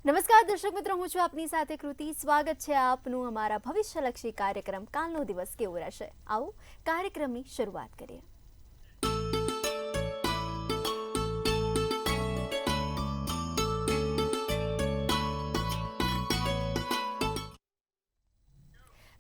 નમસ્કાર દર્શક મિત્રો, હું છું આપની સાથે કૃતિ. સ્વાગત છે આપનું અમારા ભવિષ્યલક્ષી કાર્યક્રમ કાલનો દિવસ કેવો રહેશે. આવો કાર્યક્રમની શરૂઆત કરીએ.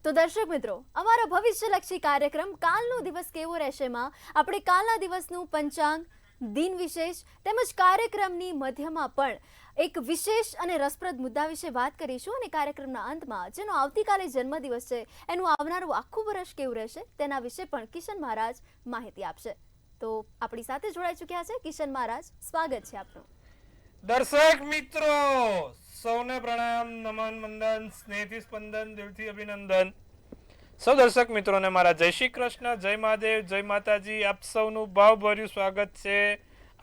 તો દર્શક મિત્રો, અમારા ભવિષ્યલક્ષી કાર્યક્રમ કાલનો દિવસ કેવો રહેશેમાં આપણે કાલના દિવસનું પંચાંગ, દિન વિશેષ તેમજ કાર્યક્રમની મધ્યમાં પણ એક વિશેષ અને રસપ્રદ મુદ્દા વિશે વાત કરીશું અને કાર્યક્રમના અંતમાં જેનો આવતીકાલે જન્મદિવસ છે એનું આવનારું આખું વર્ષ કેવું રહેશે તેના વિશે પણ કિશન મહારાજ માહિતી આપશે. તો આપણી સાથે જોડાઈ ચૂક્યા છે કિશન મહારાજ. સ્વાગત છે આપનું. દર્શક મિત્રો સૌને પ્રણામ, નમન, વંદન, સ્નેહથી સ્પંદન, દિલથી અભિનંદન. સૌ દર્શક મિત્રોને મારા જય શ્રી કૃષ્ણ, જય મહાદેવ, જય માતાજી. આપ સૌનું ભાવભર્યું સ્વાગત છે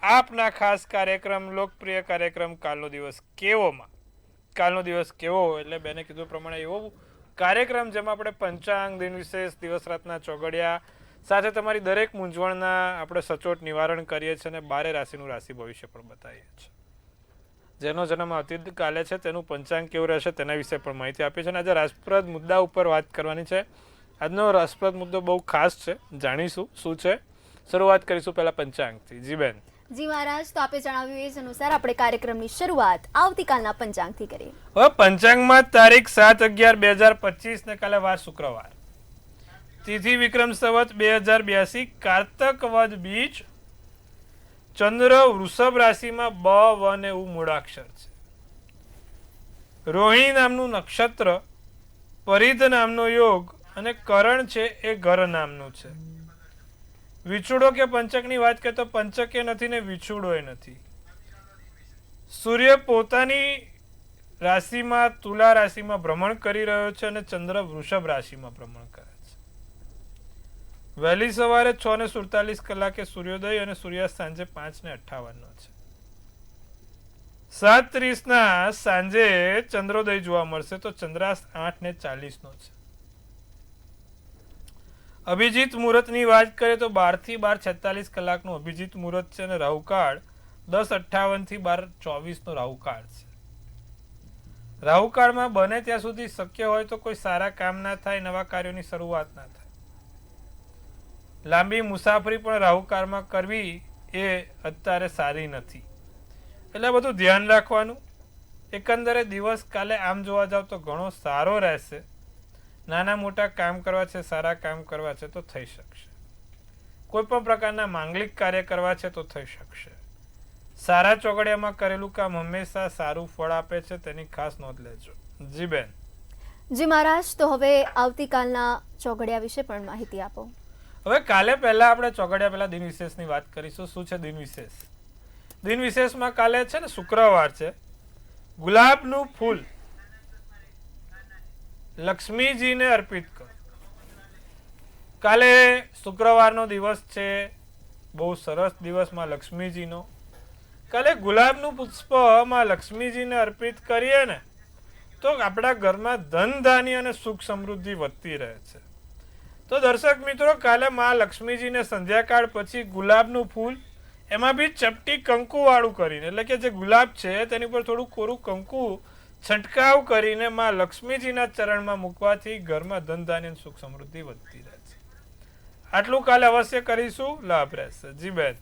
આપના ખાસ કાર્યક્રમ, લોકપ્રિય કાર્યક્રમ કાલનો દિવસ કેવોમાં. કાલનો દિવસ કેવો એટલે બેને કીધું પ્રમાણે એવો કાર્યક્રમ જેમાં આપણે પંચાંગ, દિન વિશેષ, દિવસ રાતના ચોગડિયા સાથે તમારી દરેક મૂંઝવણના આપણે સચોટ નિવારણ કરીએ છીએ અને 12 રાશિનું રાશિ ભવિષ્ય પણ બતાવીએ છીએ. જેનો જન્મ આવતીકાલે છે તેનું પંચાંગ કેવું રહેશે તેના વિશે પણ માહિતી આપી છે અને આજે રાસપ્રદ મુદ્દા ઉપર વાત કરવાની છે. આજનો રાસપ્રદ મુદ્દો બહુ ખાસ છે, જાણીશું શું છે. શરૂઆત કરીશું પહેલા પંચાંગથી. જી બેન. જી મહારાજ, તો આપે જણાવ્યું એ જ અનુસાર આપણે કાર્યક્રમની શરૂઆત આવતીકાલના પંચાંગથી કરીએ. હવે પંચાંગમાં તારીખ 7/11/2025 ને કાલે વાર શુક્રવાર, તિથિ વિક્રમ સંવત 2082, કારતક વદ બીજ, ચંદ્ર વૃષભ રાશિમાં બ વ ને એવું મૂળાક્ષર છે. રોહિણી નામનું નક્ષત્ર, પરિધ નામનો યોગ અને કરણ છે એ ઘર નામનું છે. વિછુડો કે પંચકની વાત કરીએ તો પંચકે નથી ને વિછુડો એ નથી. સૂર્ય પોતાની રાશિમાં તુલા રાશિમાં ભ્રમણ કરી રહ્યો છે અને ચંદ્ર વૃષભ રાશિમાં ભ્રમણ કરે છે. વહેલી સવારે 6:47 સૂર્યોદય અને સૂર્યાસ્ત સાંજે 5:58 છે. 7:30 સાંજે ચંદ્રોદય જોવા મળશે તો ચંદ્રાસ્ત 8:40 છે. અભિજીત મુહૂર્તની વાત કરીએ તો 12 થી 12:46 અભિજીત મુહૂર્ત છે અને રાહુકાળ 10:58 થી 12:24 રાહુકાળ છે. રાહુકાળમાં બને ત્યાં સુધી શક્ય હોય તો કોઈ સારા કામ ના થાય, નવા કાર્યોની શરૂઆત ના થાય. લાંબી મુસાફરી પણ રાહુકાળમાં કરવી એ અત્યારે સારી નથી, એટલે બધું ધ્યાન રાખવાનું. એકંદરે દિવસ કાલે આમ જોવા જાવ તો ઘણો સારો રહેશે. નાના મોટા કામ કરવા છે, સારા કામ કરવા છે તો થઈ શકશે. કોઈ પણ પ્રકારના માંગલિક કાર્ય કરવા છે તો થઈ શકશે. સારા ચોગડિયામાં કરેલું કામ હંમેશા સારું ફળ આપે છે, તેની ખાસ નોંધ લેજો. જી બેન. જી મહારાજ, તો હવે આવતીકાલના ચોગડિયા વિશે પણ માહિતી આપો. હવે કાલે પહેલા આપણે ચોગડિયા પહેલા દિન વિશેષની વાત કરીશું. શું છે દિન વિશેષ? દિન વિશેષમાં કાલે છે ને શુક્રવાર છે. ગુલાબનું ફૂલ લક્ષ્મીજીને અર્પિત કરો. કાલે શુક્રવારનો દિવસ છે, બહુ સરસ દિવસમાં લક્ષ્મીજીનો. કાલે ગુલાબનું પુષ્પમાં લક્ષ્મીજીને અર્પિત કરીએ ને તો આપણા ઘરમાં ધન ધાન્ય અને સુખ સમૃદ્ધિ વધતી રહે છે. તો દર્શક મિત્રો, કાલે માં લક્ષ્મીજીને સંધ્યાકાળ પછી ગુલાબનું ફૂલ, એમાં બી ચપટી કંકુ વાળું કરીને, એટલે કે જે ગુલાબ છે તેની પર થોડું કોરું કંકુ છંટકાવ કરીને માં લક્ષ્મીજીના ચરણમાં મૂકવાથી ઘરમાં ધન ધાન્ય સુખ સમૃદ્ધિ વધતી રહે છે. આટલું કાલે અવશ્ય કરીશું, લાભ રહેશે. જી બેન.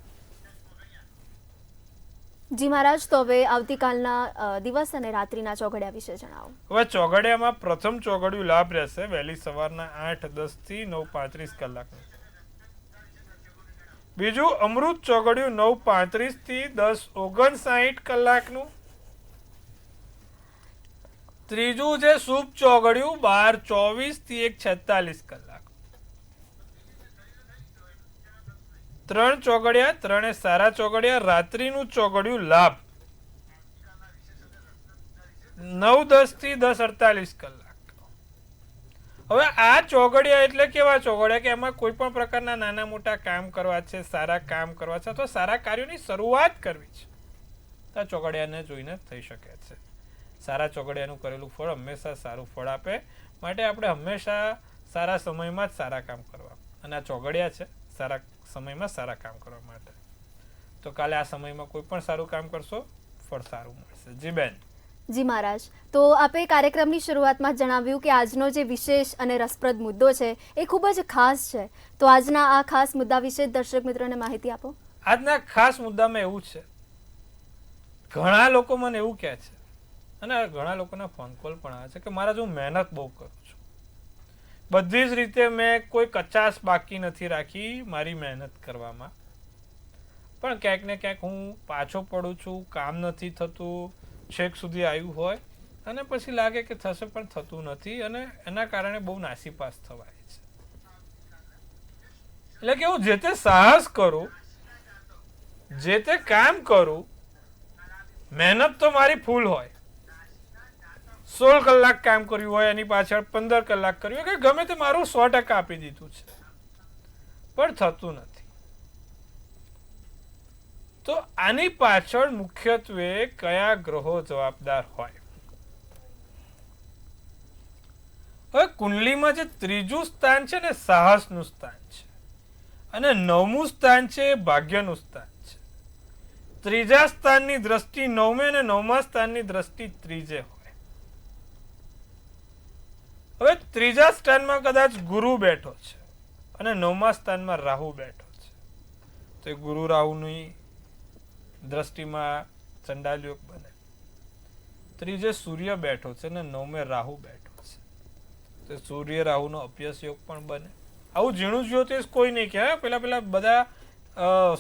જી મહારાજ, તો હવે આવતીકાલના દિવસ અને રાત્રિના ચોગડિયા વિશે જણાવો. હવે ચોગડિયામાં પ્રથમ ચોગડિયું લાભ રહેશે વહેલી સવારના 8:10 થી 9:35. બીજું અમૃત ચોગડિયું 9:35 થી 10:59. ત્રીજું છે શુભ ચોગડિયું 12:24 થી 1:46. 3 ચોગડિયા, 3 સારા ચોગડિયા. રાત્રિનું ચોગડિયું લાભ 9:10 થી 10:48. હવે આ ચોગડિયા એટલે કેવા ચોગડિયા કે એમાં કોઈ પણ પ્રકારના નાના મોટા કામ કરવા છે, સારા કામ કરવા છે અથવા સારા કાર્યોની શરૂઆત કરવી છે, તો આ ચોગડિયાને જોઈને થઈ શકે છે. સારા ચોગડિયાનું કરેલું ફળ હંમેશા સારું ફળ આપે, માટે આપણે હંમેશા સારા સમયમાં જ સારા કામ કરવા, અને આ ચોગડિયા છે સારા સમયમાં સારા કામ કરવા માટે. તો કાલે આ સમયમાં કોઈ પણ સારું કામ કરશો, ફળ સારું મળશે. જી બેન. જી મહારાજ, તો આપે કાર્યક્રમની શરૂઆતમાં જણાવ્યું કે આજનો જે વિશેષ અને રસપ્રદ મુદ્દો છે એ ખૂબ જ ખાસ છે, તો આજના આ ખાસ મુદ્દા વિશે દર્શક મિત્રોને માહિતી આપો. આજના ખાસ મુદ્દામાં એવું છે, ઘણા લોકો મને એવું કહે છે અને ઘણા લોકોના ફોન કોલ પણ આવે છે કે મારા જો મહેનત બહુ કરું છું, બધી જ રીતે મેં કોઈ કચાશ બાકી નથી રાખી મારી મહેનત કરવામાં, પણ ક્યાંક ને ક્યાંક હું પાછો પડું છું, કામ નથી થતું, છેક સુધી આવ્યું હોય અને પછી લાગે કે થશે પણ થતું નથી અને એના કારણે બહુ નાસીપાસ થવાય છે. એટલે કે હું જે તે સાહસ કરું, જે તે કામ કરું, મહેનત તો મારી ફૂલ હોય, 16 કલાક કામ કર્યું હોય એની પાછળ 15 કલાક કર્યું કે ગમે તે મારું 100% આપી દીધું છે, પણ થતું નથી. તો આની પાછળ મુખ્યત્વે કયા ગ્રહો જવાબદાર હોય? હવે કુંડલીમાં જે ત્રીજું સ્થાન છે ને સાહસનું સ્થાન છે અને 9મું સ્થાન છે ભાગ્યનું સ્થાન છે. ત્રીજા સ્થાનની દ્રષ્ટિ 9મે અને 9મા સ્થાનની દ્રષ્ટિ ત્રીજે હોય. હવે ત્રીજા સ્થાનમાં કદાચ ગુરુ બેઠો છે અને 9મા સ્થાનમાં રાહુ બેઠો છે, તો ગુરુ રાહુની દ્રષ્ટિમાં ચંડાલ યોગ બને. ત્રીજે સૂર્ય બેઠો છે અને 9મે રાહુ બેઠો છે, તો સૂર્ય રાહુનો અપયસ યોગ પણ બને. આવું ઝીણું જ્યોતિષ કોઈ નહીં કહે. પેલા બધા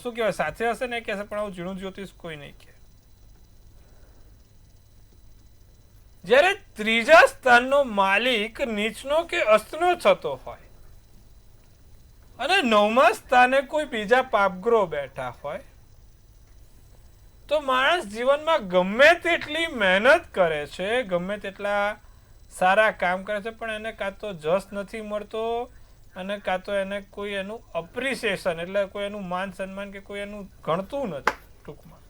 શું કહેવાય સાથે હશે ને કહેશે, પણ આવું ઝીણું જ્યોતિષ કોઈ નહીં કહે. જ્યારે ત્રીજા સ્થાનનો માલિક નીચનો કે અસ્તનો થતો હોય અને 9મા સ્થાને કોઈ બીજા પાપગ્રહો બેઠા હોય, તો માણસ જીવનમાં ગમે તેટલી મહેનત કરે છે, ગમે તેટલા સારા કામ કરે છે, પણ એને કાં તો જસ નથી મળતો અને કાં તો એને કોઈ એનું અપ્રિસિએશન એટલે કોઈ એનું માન સન્માન કે કોઈ એનું ગણતું નથી. ટૂંકમાં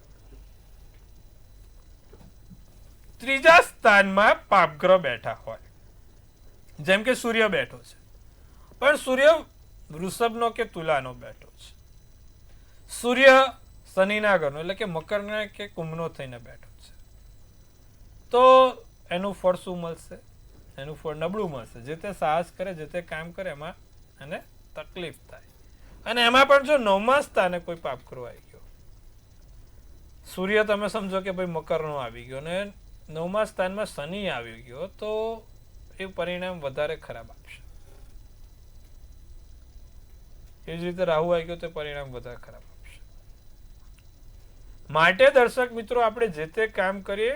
ત્રીજા સ્થાનમાં પાપગ્રહ બેઠા હોય, જેમ કે સૂર્ય બેઠો છે, પણ સૂર્ય વૃષભનો કે તુલાનો બેઠો છે. સૂર્ય શનિના ઘરનો એટલે કે મકરના કે કુંભનો થઈને બેઠો છે, તો એનું ફળ શું મળશે? એનું ફળ નબળું મળશે. જે તે સાહસ કરે, જે તે કામ કરે એમાં એને તકલીફ થાય. અને એમાં પણ જો 9મા સ્થાને કોઈ પાપગ્રહ આવી ગયો, સૂર્ય તમે સમજો કે ભાઈ મકરનો આવી ગયો અને 9મા સ્થાનમાં શનિ આવી ગયો, તો એ પરિણામ વધારે ખરાબ આપશે. એ જ રીતે રાહુ આવી ગયો તો પરિણામ વધારે ખરાબ આપશે. માટે દર્શક મિત્રો, આપણે જે તે કામ કરીએ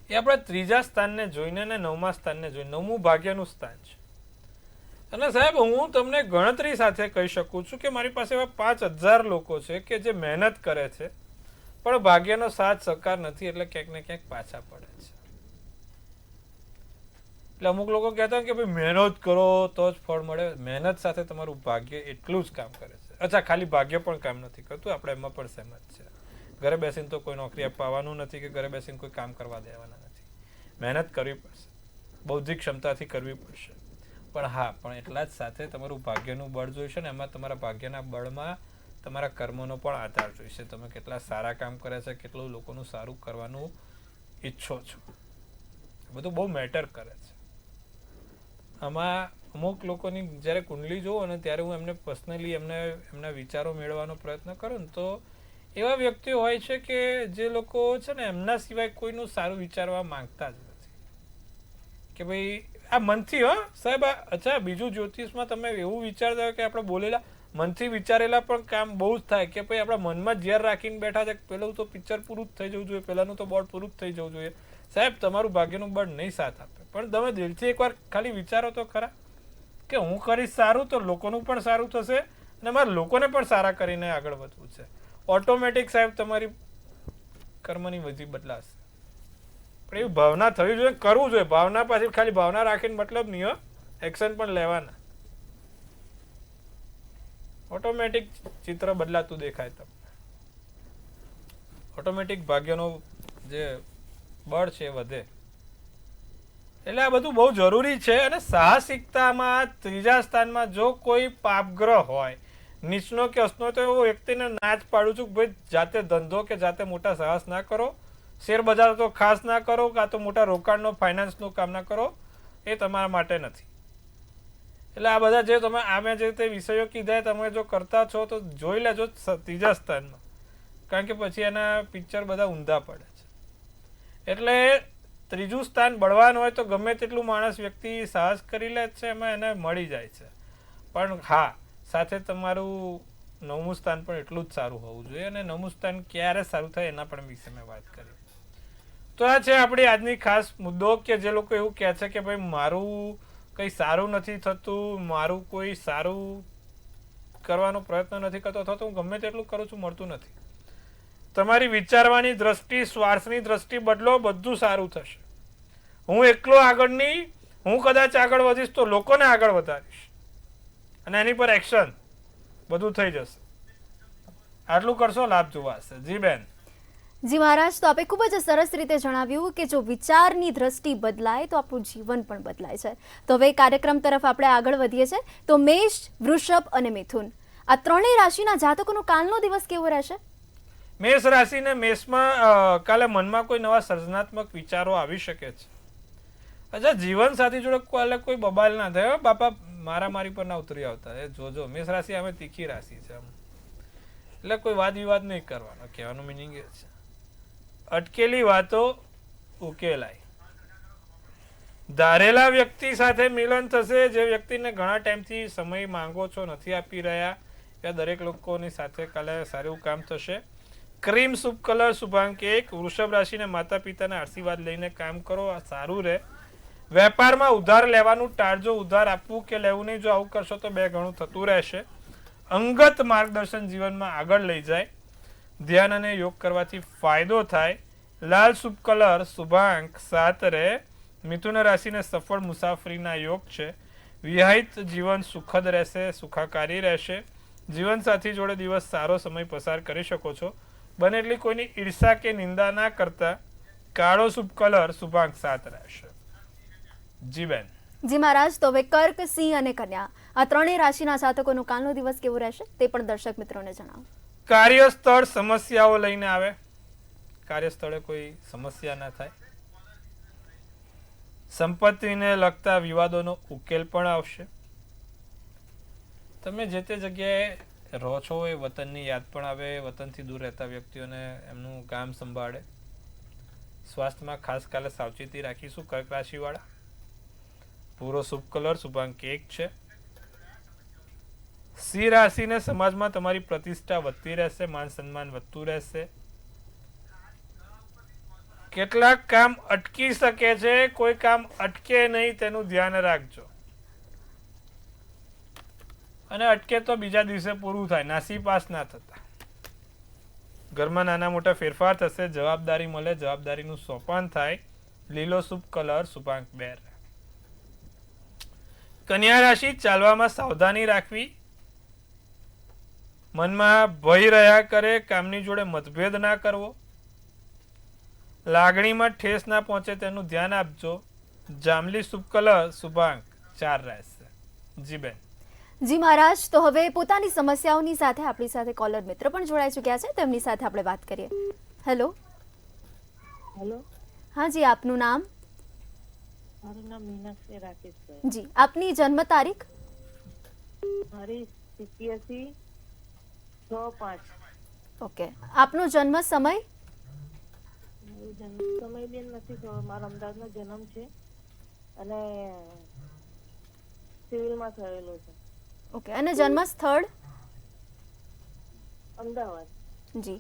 એ આપણા ત્રીજા સ્થાનને જોઈને અને 9મા સ્થાનને જોઈને. 9મું ભાગ્યનું સ્થાન છે. અને સાહેબ, હું તમને ગણતરી સાથે કહી શકું છું કે મારી પાસે એવા 5000 લોકો છે કે જે મહેનત કરે છે, પણ ભાગ્યનો સાથ સહકાર નથી, એટલે ક્યાંક ને ક્યાંક પાછા પડે છે. એટલે અમુક લોકો કહેતા કે ભાઈ મહેનત કરો તો જ ફળ મળે. મહેનત સાથે તમારું ભાગ્ય એટલું જ કામ કરે છે. અચ્છા, ખાલી ભાગ્ય પણ કામ નથી કરતું, આપણે એમાં પણ સહેમત છે. ઘરે બેસીને તો કોઈ નોકરી અપાવવાનું નથી કે ઘરે બેસીને કોઈ કામ કરવા દેવાના નથી. મહેનત કરવી પડશે, બૌદ્ધિક ક્ષમતાથી કરવી પડશે, પણ હા, પણ એટલા જ સાથે તમારું ભાગ્યનું બળ જોઈશે ને એમાં તમારા ભાગ્યના બળમાં તમારા કર્મોનો પણ આધાર જોઈશે. તમે કેટલા સારા કામ કરે છે, કેટલું લોકોનું સારું કરવાનું ઈચ્છો છો, બધું બહુ મેટર કરે છે. આમાં અમુક લોકોની જ્યારે કુંડલી જોઉં ને ત્યારે હું એમને પર્સનલી એમના વિચારો મેળવવાનો પ્રયત્ન કરું ને, તો એવા વ્યક્તિઓ હોય છે કે જે લોકો છે ને એમના સિવાય કોઈનું સારું વિચારવા માંગતા જ નથી. કે ભાઈ આ મનથી, સાહેબ, અચ્છા, બીજું જ્યોતિષમાં તમે એવું વિચારતા હોય કે આપણે બોલેલા મનથી વિચારેલા પણ કામ બહુ જ થાય. કે ભાઈ આપણા મનમાં ઝેર રાખીને બેઠા છે, પેલું તો પિક્ચર પૂરું જ થઈ જવું જોઈએ, પેલાનું તો બોર્ડ પૂરું જ થઈ જવું જોઈએ. સાહેબ, તમારું ભાગ્યનું બળ નહીં સાથ આપે, પણ તમે દિલથી એકવાર ખાલી વિચારો તો ખરા કે હું કરીશ સારું તો લોકોનું પણ સારું થશે અને મારે લોકોને પણ સારા કરીને આગળ વધવું છે. ઓટોમેટિક સાહેબ તમારી કર્મની વિધિ બદલાશે. પણ એવી ભાવના થવી જોઈએ, કરવું જોઈએ. ભાવના પાછી ખાલી ભાવના રાખીને મતલબ નહીં, એક્શન પણ લેવાના. ઓટોમેટિક ચિત્ર બદલાતું દેખાય તમને. ઓટોમેટિક ભાગ્યનો જે બળ છે વધે. એટલે આ બધું બહુ જરૂરી છે. અને સાહસિકતામાં ત્રીજા સ્થાનમાં જો કોઈ પાપગ્રહ હોય, નીચનો કે અસનો, તો એવો વ્યક્તિને ના જ પાડું છું કે ભાઈ જાતે ધંધો કે જાતે મોટા સાહસ ના કરો. શેર બજાર તો ખાસ ના કરો, કાં તો મોટા રોકાણનો ફાઇનાન્સનું કામ ના કરો, એ તમારા માટે નથી. એટલે આ બધા જે તમે આમે જે તે વિષયો કીધા તમે જો કરતા છો તો જોઈ લેજો ત્રીજા સ્થાનમાં, કારણ કે પછી એના પિક્ચર બધા ઊંધા પડે છે. એટલે ત્રીજું સ્થાન બળવાન હોય તો ગમે તેટલું માણસ વ્યક્તિ સાહસ કરી લે છે, એમાં એને મળી જાય છે. પણ હા, સાથે તમારું 9મું સ્થાન પણ એટલું જ સારું હોવું જોઈએ, અને 9મું સ્થાન ક્યારે સારું થાય એના પણ વિશે મેં વાત કરી. તો આ છે આપણી આજની ખાસ મુદ્દો, કે જે લોકો એવું કહે છે કે ભાઈ મારું કંઈ સારું નથી થતું, મારું કોઈ સારું કરવાનો પ્રયત્ન નથી કરતો, અથવા તો હું ગમે તેટલું કરું છું મળતું નથી. તમારી વિચારવાની દ્રષ્ટિ, શ્વાસની દ્રષ્ટિ બદલો, બધું સારું થશે. હું એકલો આગળ નહીં, હું કદાચ આગળ વધીશ તો લોકોને આગળ વધારીશ, અને એની પર એક્શન, બધું થઈ જશે. આટલું કરશો, લાભ જોવાશે. જી બેન. જી મહારાજ, તો આપે ખૂબ જ સરસ રીતે જણાવ્યું કે જો વિચારની દ્રષ્ટિ બદલાય તો આપણું જીવન પણ બદલાય છે. તો હવે કાર્યક્રમ તરફ આપણે આગળ વધીએ છીએ. તો મેષ, વૃષભ અને મિથુન, આ ત્રણેય રાશિના જાતકોનો કાલનો દિવસ કેવો રહેશે? મેષ રાશિને મેષમાં કાલે મનમાં કોઈ નવા સર્જનાત્મક વિચારો આવી શકે છે. અચ્છા, જીવન સાથી જોડે કાલે કોઈ બબાલ ના થાય, બાપા મારી પર ના ઉતરી આવતા. એ જોજો, મેષ રાશિ અમે તીખી રાશિ છે, એટલે કોઈ વાદ વિવાદ નહીં કરવાનો, કહેવાનું મિનિંગ એ છે. અટકેલી વાતો ઉકેલાય. ધારેલા વ્યક્તિ સાથે મિલન થશે, જે વ્યક્તિને ઘણા ટાઈમથી સમય માંગો છો, નથી આપી રહ્યા, એ દરેક લોકોની સાથે કાલે સારું કામ થશે. ક્રીમ શુભ કલર, શુભાંક 1. વૃષભ રાશિને માતા પિતાના આશીર્વાદ લઈને કામ કરો, આ સારું રહે. વેપારમાં ઉધાર લેવાનું ટાળજો, ઉધાર આપવું કે લેવું નહીં, જો આવું કરશો તો 2 ગણું થતું રહેશે. અંગત માર્ગદર્શન જીવનમાં આગળ લઈ જાય. ધ્યાન અને યોગ કરવાથી ફાયદો થાય. લાલ શુભ કલર, શુભાંક 7 રહે. મિથુન રાશિને સફળ મુસાફરીના યોગ છે. વિવાહિત જીવન સુખદ રહેશે, સુખાકારી રહેશે. જીવનસાથી જોડે દિવસ સારો સમય પસાર કરી શકો છો. બને એટલી કોઈની ઈર્ષા કે નિંદા ના કરતા. કાળો શુભ કલર, શુભાંક 7 રહેશે. જી બેન. જી મહારાજ, તો હવે કર્ક, સિંહ અને કન્યા, આ ત્રણેય રાશિના જાતકોનો કાલનો દિવસ કેવો રહેશે તે પણ દર્શક મિત્રોને જણાવો. કાર્યસ્થળ સમસ્યાઓ લઈને આવે, કાર્યસ્થળે કોઈ સમસ્યા ના થાય. સંપત્તિને લગતા વિવાદોનો ઉકેલ પણ આવશે. તમે જે તે જગ્યાએ રહો છો એ વતનની યાદ પણ આવે. વતનથી દૂર રહેતા વ્યક્તિઓને એમનું ગામ સંભાળે. સ્વાસ્થ્યમાં ખાસ કાલે સાવચેતી રાખીશું. કર્ક રાશિવાળા. પૂરો શુભ કલર, શુભાંક 1 છે. સિંહ રાશિને સમાજમાં તમારી પ્રતિષ્ઠા વધતી રહેશે, માન સન્માન વધતું રહેશે. કેટલાક કામ અટકી શકે છે, કોઈ કામ અટકે નહીં તેનું ધ્યાન રાખજો. અને અટકે તો બીજા દિવસે પૂરું થાય, નાસીપાસ ના થતા. ઘરમાં નાના મોટા ફેરફાર થશે, જવાબદારી મળે, જવાબદારીનું સોપાન થાય. લીલો શુભ કલર, શુભાંક 2. કન્યા રાશિ, ચાલવામાં સાવધાની રાખવી. મનમાં ભય રહ્યા કરે, કામની જોડે મતભેદ ના કરવો. લાગણીમાં ઠેસ ના પહોંચે તેનું ધ્યાન આપજો. જાંબલી શુભ કલર, શુભાંક 4 રહેશે. જી બેન. જી મહારાજ, તો હવે પોતાની સમસ્યાઓની સાથે આપણી સાથે કોલર મિત્ર પણ જોડાઈ ચૂક્યા છે, તેમની સાથે આપણે વાત કરીએ. હેલો. હેલો. હા જી, આપનું નામ? મારું નામ મીનાક્ષી રાકેશભાઈ. જી, આપની જન્મ તારીખ? મારી 87 6/5. ઓકે. આપનો જન્મ સમય? મારો જન્મ સમય બેન નથી ખબર. મારો અમદાવાદનો જન્મ છે અને સિવિલમાં થયેલો છે. ઓકે. અને જન્મ સ્થળ? અમદાવાદ. જી.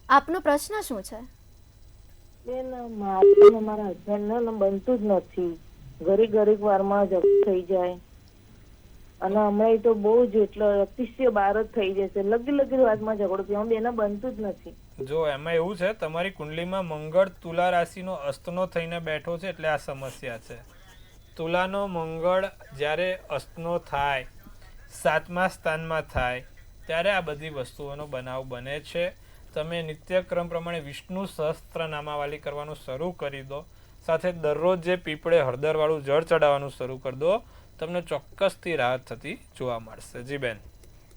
આપનો પ્રશ્ન શું છે? બેન, મારું મારા હસબન્ડને બનતું જ નથી. ઘડીક વારમાં ઝઘડો થઈ જાય અને હમણાં તો બહુ જ એટલે અતિશય બાર જ થઈ જશે. લગી વાતમાં ઝઘડો થયો, બેને બનતું જ નથી. જો એમાં એવું છે, તમારી કુંડલીમાં મંગળ તુલા રાશિનો અસ્તનો થઈને બેઠો છે, એટલે આ સમસ્યા છે. તુલાનો મંગળ જ્યારે અસ્તનો થાય, 7મા સ્થાનમાં થાય, ત્યારે આ બધી વસ્તુઓનો બનાવ બને છે. તમે નિત્યક્રમ પ્રમાણે વિષ્ણુ સહસ્ત્ર નામાવલી કરવાનું શરૂ કરી દો. સાથે દરરોજ જે પીપળે હળદરવાળું જળ ચડાવવાનું શરૂ કરી દો. તમને ચોક્કસથી રાહત થતી જોવા મળશે. જી બેન.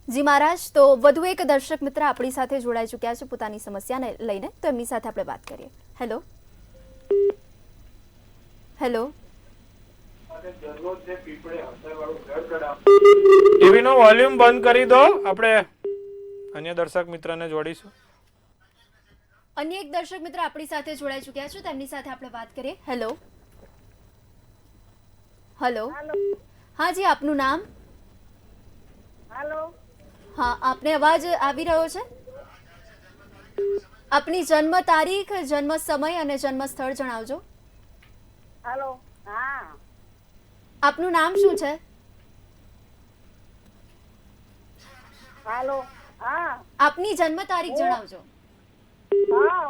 જી મહારાજ, તો વધુ એક દર્શક મિત્ર આપણી સાથે જોડાઈ ચૂક્યા છે પોતાની સમસ્યાને લઈને, તો એમની સાથે આપણે વાત કરીએ. હેલો હેલો ટીવીનો વોલ્યુમ બંધ કરી દો. આપણે અન્ય દર્શક મિત્રને જોડીશું. અન્ય એક દર્શક મિત્ર આપણી સાથે જોડાઈ ચૂક્યા છે, તેમની સાથે આપણે વાત કરીએ. હેલો હેલો હા જી, આપનું નામ? હાલો, હા, આપને અવાજ આવી રહ્યો છે. આપની જન્મ તારીખ, જન્મ સમય અને જન્મ સ્થળ જણાવજો. હાલો, હા, આપનું નામ શું છે? હાલો, હા, આપની જન્મ તારીખ જણાવજો. હા,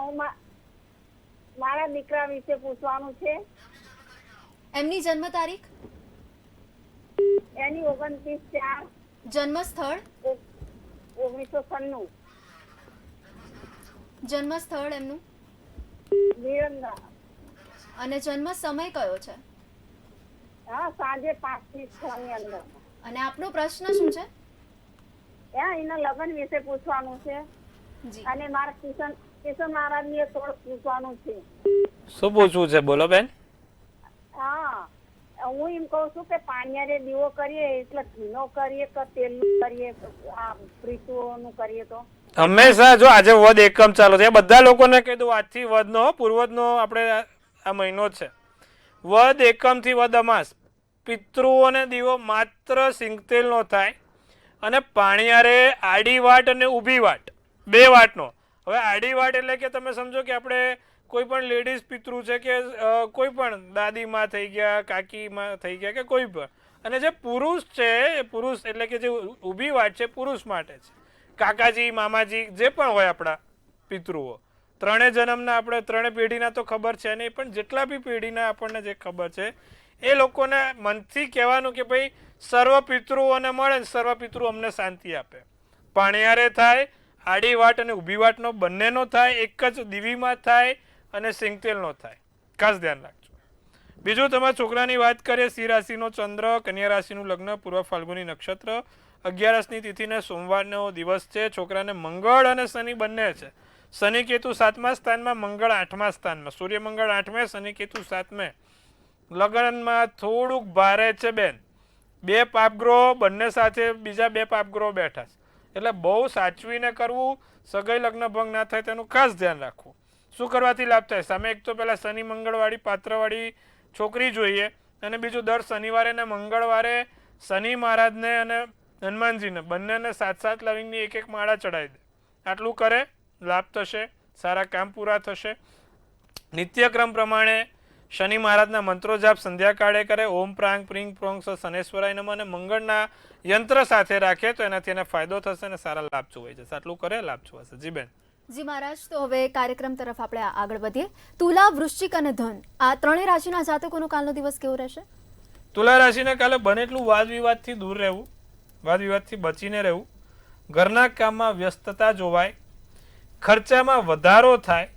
મારા દીકરા વિશે પૂછવાનું છે. એમની જન્મ તારીખ, એની 29/4/1996. જન્મ સ્થળ, જન્મ સ્થળ એમનું વિરંગા. અને જન્મ સમય કયો છે? હા, સાંજે 5 થી 6 ની અંદર. અને આપનો પ્રશ્ન શું છે? એના લગ્ન વિશે પૂછવાનું છે જી, અને મારા કિશન મહારાજ ની થોડું પૂછવાનું છે. શું પૂછવું છે? બોલો બેન. હા, હું એમ કઉ છું કે પાણીયારે દીવો કરીએ એટલે ઘીનો કરીએ કે તેલનું કરીએ, આ પ્રીતુઓનું કરીએ તો? હંમેશા જો આજે વદ એકમ ચાલુ છે, બધા લોકોને કહી દઉં આજથી વદનો પૂર્વજનો આપણે આ મહિનો છે. વદ એકમ થી વદ અમાસ પિતૃઓને દીવો માત્ર સિંગતેલનો થાય અને પાણીયારે આડી વાટ અને ઊભી વાટ બે વાટનો. હવે આડી વાટ એટલે કે તમે સમજો કે આપણે કોઈ પણ લેડીઝ પિતૃ છે કે કોઈ પણ દાદીમાં થઈ ગયા, કાકીમાં થઈ ગયા કે કોઈ પણ, અને જે પુરુષ છે એ પુરુષ એટલે કે જે ઊભી વાટ છે પુરુષ માટે છે. કાકાજી, મામાજી જે પણ હોય આપણા પિતૃઓ, ત્રણે જન્મના આપણે ત્રણે પેઢીના તો ખબર છે નહીં, પણ જેટલા બી પેઢીના આપણને જે ખબર છે એ લોકોને મનથી કહેવાનું કે ભાઈ સર્વ પિતૃઓને મળે, સર્વ પિતૃ અમને શાંતિ આપે. પાણીયારે થાય, આડી વાટ અને ઊભી વાટનો બંનેનો થાય, એક જ દીવીમાં થાય અને સિંગતેલનો થાય. ખાસ ધ્યાન રાખજો. બીજું, તમારા છોકરાની વાત કરીએ, સિંહ રાશિનો ચંદ્ર, કન્યા રાશિનું લગ્ન, પૂર્વ ફાલ્ગુની નક્ષત્ર, 11ની તિથિને સોમવારનો દિવસ છે. છોકરાને મંગળ અને શનિ બંને છે. શનિ કેતુ 7મા સ્થાનમાં, મંગળ 8મા સ્થાનમાં. સૂર્ય મંગળ 8મે, શનિ કેતુ 7મે. લગ્નમાં થોડુંક ભારે છે બેન. 2 પાપગ્રહો બંને સાથે બીજા 2 પાપગ્રહો બેઠા છે, એટલે બહુ સાચવીને કરવું. સગાઈ લગ્ન ભંગ ના થાય તેનું ખાસ ધ્યાન રાખવું. શું કરવાથી લાભ થાય? સામે એક તો પેલા શનિ મંગળવાળી પાત્રવાળી છોકરી જોઈએ, અને બીજું દર શનિવારે ને મંગળવારે શનિ મહારાજને અને હનુમાનજીને બંનેને 7 લવિંગની 1 માળા ચડાવી દે. આટલું કરે, લાભ થશે, સારા કામ પૂરા થશે. નિત્યક્રમ પ્રમાણે શનિ મહારાજના મંત્રો જાપ સંધ્યાકાળે કરે. ઓમ પ્રાંગ પ્રિંગ પ્રોંગ શનેશ્વરાય નમઃ અને મંગળના યંત્ર સાથે રાખે તો એનાથી એને ફાયદો થશે અને સારા લાભ જોવાઈ જશે. આટલું કરે, લાભ જોવાશે. જી બેન. જી મહારાજ, તો હવે કાર્યક્રમ તરફ આપણે આગળ વધીએ. તુલા, વૃશ્ચિક અને ધન, આ ત્રણેય રાશિના જાતકોનો કાલનો દિવસ કેવો રહેશે? તુલા રાશિને કાલે બને એટલું વાદ વિવાદથી દૂર રહેવું, વાદ વિવાદથી બચીને રહેવું. ઘરના કામમાં વ્યસ્તતા જોવાય, ખર્ચામાં વધારો થાય.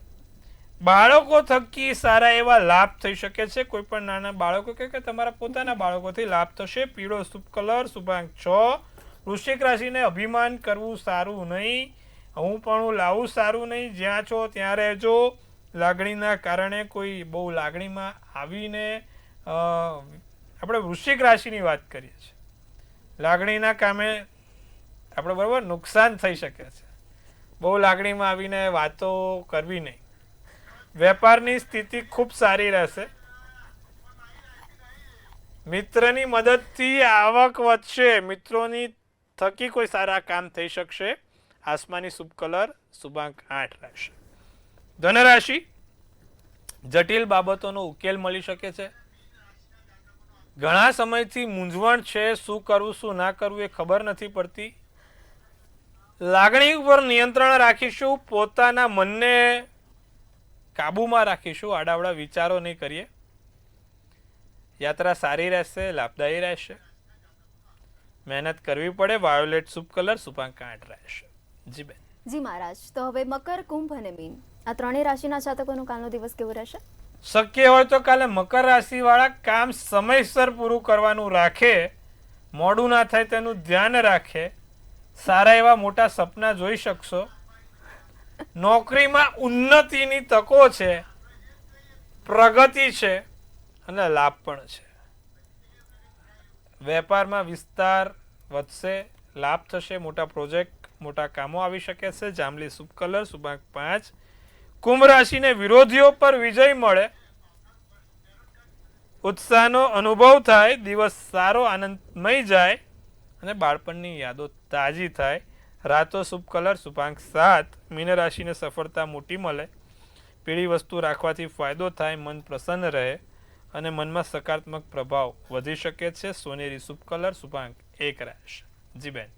બાળકો થકી સારા એવા લાભ થઈ શકે છે. કોઈ પણ નાના બાળકો કે તમારા પોતાના બાળકોથી લાભ થશે. પીળો શુભ કલર, શુભાંક 6. વૃશ્ચિક રાશિને અભિમાન કરવું સારું નહીં, હું પણ લાવું સારું નહીં. જ્યાં છો ત્યાં રહેજો. લાગણીના કારણે કોઈ બહુ લાગણીમાં આવીને આપણે વૃશ્ચિક રાશિની વાત કરીએ છીએ, લાગણીના કામે આપણે બરાબર નુકસાન થઈ શકે છે. બહુ લાગણીમાં આવીને વાતો કરવી નહીં. વેપારની સ્થિતિ ખૂબ સારી રહેશે. મિત્રની મદદથી આવક વધશે. મિત્રોની થકી કોઈ સારા કામ થઈ શકશે. આસમાની શુભ કલર, શુભાંક 8 રહેશે. ધનરાશિ, જટિલ બાબતોનો ઉકેલ મળી શકે છે. ઘણા સમયથી મૂંઝવણ છે, શું કરવું શું ના કરવું એ ખબર નથી પડતી. લાગણી ઉપર નિયંત્રણ રાખીશું, પોતાના મનને કાબુમાં રાખીશું, આડાવડા વિચારો નહીં કરીએ. યાત્રા સારી રહેશે, લાભદાયી રહેશે. મહેનત કરવી પડે. વાયોલેટ શુભ કલર, શુભાંક 8 રહેશે. જી બેન. જી મહારાજ, તો હવે મકર, કુંભ અને મીન, આ ત્રણેય રાશિના જાતકોનો કાલનો દિવસ કેવો રહેશે? શક્ય હોય તો કાલે મકર રાશિ વાળા કામ સમયસર પૂરું કરવાનું રાખે, મોડું ના થાય તેનું ધ્યાન રાખે. સારા એવા મોટા સપના જોઈ શકશો. નોકરીમાં ઉન્નતિની તકો છે. પ્રગતિ છે અને લાભ પણ છે. વેપારમાં વિસ્તાર વધશે, લાભ થશે, મોટા પ્રોજેક્ટ, મોટા કામો આવી શકે છે. જાંબલી શુભ કલર, શુભાંક 5. કુંભ રાશિને વિરોધીઓ પર વિજય મળે, ઉત્સાહનો અનુભવ થાય, દિવસ સારો આનંદમય જાય અને બાળપણની યાદો તાજી થાય. રાતો શુભ કલર, શુભાંક 7. મીન રાશિને સફળતા મોટી મળે, પીળી વસ્તુ રાખવાથી ફાયદો થાય, મન પ્રસન્ન રહે અને મનમાં સકારાત્મક પ્રભાવ વધી શકે છે. સોનેરી શુભ કલર, શુભાંક 1 રહેશે. જી બેન.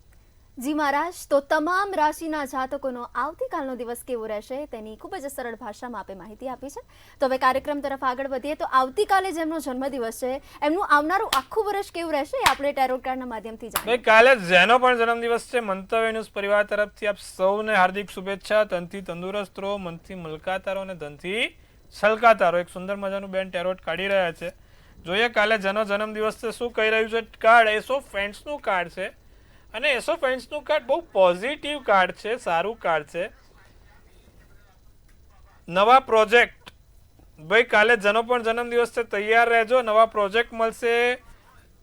જી મહારાજ, તો તમામ રાશિના જાતકોનો આવતીકાલનો દિવસ કેવો રહેશે તેની ખૂબ જ સરળ ભાષામાં આપે માહિતી આપી છે. તો હવે કાર્યક્રમ તરફ આગળ વધીએ. તો આવતીકાલે જેમનો જન્મદિવસ છે એમનું આવનારું આખું વર્ષ કેવું રહેશે એ આપણે ટેરોટ કાર્ડના માધ્યમથી જાણીએ. કાલે જેનો પણ જન્મદિવસ છે, મંતવ્ય ન્યૂઝ પરિવાર તરફથી આપ સૌને હાર્દિક શુભેચ્છા. તનથી તંદુરસ્ત રહો, મનથી મલકાતા રહો અને ધનથી છલકાતા રહો. એક સુંદર મજાનું બેન ટેરોટ કાઢી રહ્યા છે. જોઈએ કાલે જેનો જન્મદિવસ છે શું કહી રહ્યું છે કાર્ડ. એસ ઓફ ફ્રેન્ડ્સનું કાર્ડ છે અને એસ ઓફ ફ્રેન્ડ્સનું કાર્ડ બહુ પોઝિટિવ કાર્ડ છે, સારું કાર્ડ છે. નવા પ્રોજેક્ટ, ભાઈ કાલે જેનો પણ જન્મદિવસ છે તૈયાર રહેજો. નવા પ્રોજેક્ટ મળશે,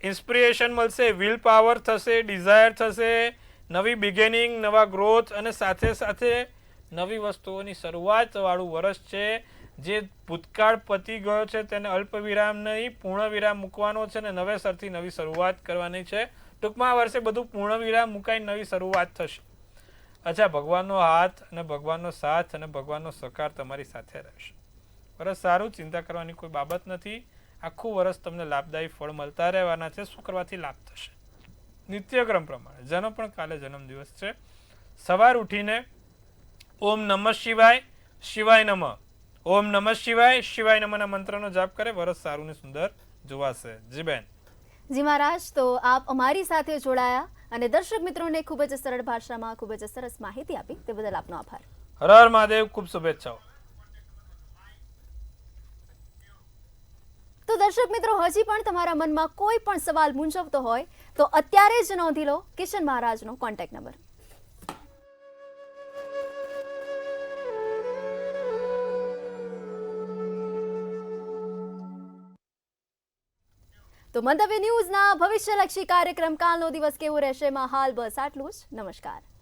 ઇન્સ્પિરેશન મળશે, વિલ પાવર થશે, ડિઝાયર થશે, નવી બિગિનિંગ, નવા ગ્રોથ અને સાથે સાથે નવી વસ્તુઓની શરૂઆત વાળું વર્ષ છે. જે ભૂતકાળ પતી ગયો છે તેને અલ્પ વિરામ નહીં, પૂર્ણ વિરામ મૂકવાનો છે અને નવેસરથી નવી શરૂઆત કરવાની છે. ટૂંકમાં આ વર્ષે બધું પૂર્ણ વિરામ મુકાઈ નવી શરૂઆત થશે. અચ્છા, ભગવાનનો હાથ અને ભગવાનનો સાથ અને ભગવાનનો સહકાર તમારી સાથે રહેશે. વરસ સારું, ચિંતા કરવાની કોઈ બાબત નથી. આખું વર્ષ તમને લાભદાયી ફળ મળતા રહેવાના છે. શું કરવાથી લાભ થશે? નિત્યક્રમ પ્રમાણે જેનો પણ કાલે જન્મદિવસ છે, સવાર ઉઠીને ઓમ નમઃ શિવાય, શિવાય નમઃ, ઓમ નમઃ શિવાય, શિવાય નમઃના મંત્રનો જાપ કરે, વરસ સારું ને સુંદર જોવાશે. જી બેન. જી મહારાજ, તો આપ અમારી સાથે જોડાયા અને દર્શક મિત્રોને ખૂબ જ સરળ ભાષામાં ખૂબ જ સરસ માહિતી આપી તે બદલ આપનો આભાર. હર હર મહાદેવ. ખૂબ શુભેચ્છાઓ. તો દર્શક મિત્રો, હજી પણ તમારા મનમાં કોઈ પણ સવાલ મૂંઝવતો હોય તો અત્યારે જ નોંધી લો કિશન મહારાજનો કોન્ટેક્ટ નંબર. તો મંતવ્ય ન્યૂઝના ભવિષ્યલક્ષી કાર્યક્રમ કાલનો દિવસ કેવો રહેશે માં હાલ બસ આટલું જ. નમસ્કાર.